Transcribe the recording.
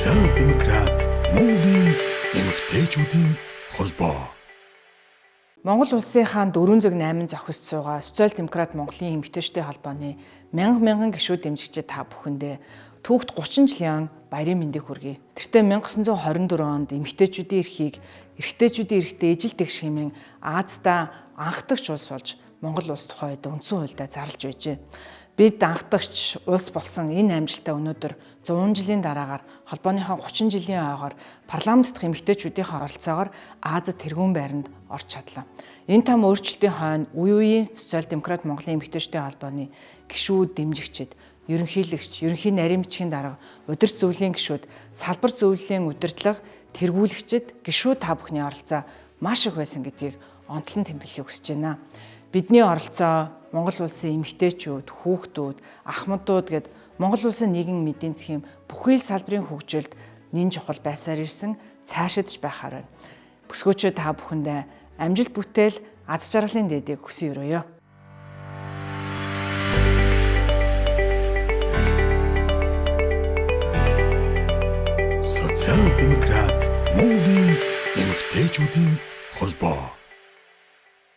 Социал-демократ Монголын эмэгтэйчүүдийн холбоо. Монгол улсынхаа 408 зохист суугаа Социал-демократ Монголын эмэгтэйчүүдийн холбооны мянган гишүүд дэмжигчид та бүхэндээ түүхт 30 жилийн баярын мэндийг хүргэе. Тэртээ 1924 онд эмэгтэйчүүдийн эрхтэйчүүдийн эрхтээ ижил тэгш хэмээн Аздаа анхдагч улс болж Монгол улс тухайд үндсэн хуульдаа зарлж байжээ. Бид анхдагч улс болсон энэ амжилтаа өнөөдөр 100 жилийн дараагаар холбооныхоо 30 жилийн ойгоор парламент дахь эмэгтэйчүүдийн оролцоогоор Азад тэргүүн байранд орж чадлаа. Энэ том өөрчлөлтийн хойно үеийн Социал-демократ Монголын эмэгтэйчүүдийн холбооны гишүүд, дэмжигчид, ерөнхийлөгч, ерөнхий нарийн бичгийн дарга, удирд зөвлөлийн гишүүд, салбар зөвлөлийн удирдлага, тэргүүлэгчид, гишүүд та бүхний оролцоо маш их байсан гэдгийг онцлон тэмдэглэхийг хүсэж байна. Бидний оролцоо Монгол улсын эмэгтэйчүүд, хүүхдүүд, ахмадууд гэд Монгол улсын нийгэм эдийн засгийн бүхий л салбарын хөгжилд нэн чухал байсаар ирсэн, цаашидч байхаар байна. Бүсгүйчүүд та бүхэндээ амжилт бүтээл, аз жаргалын дээдийг хүсэн өрөөё. Социал-демократ Монголын эмэгтэйчүүдийн холбоо.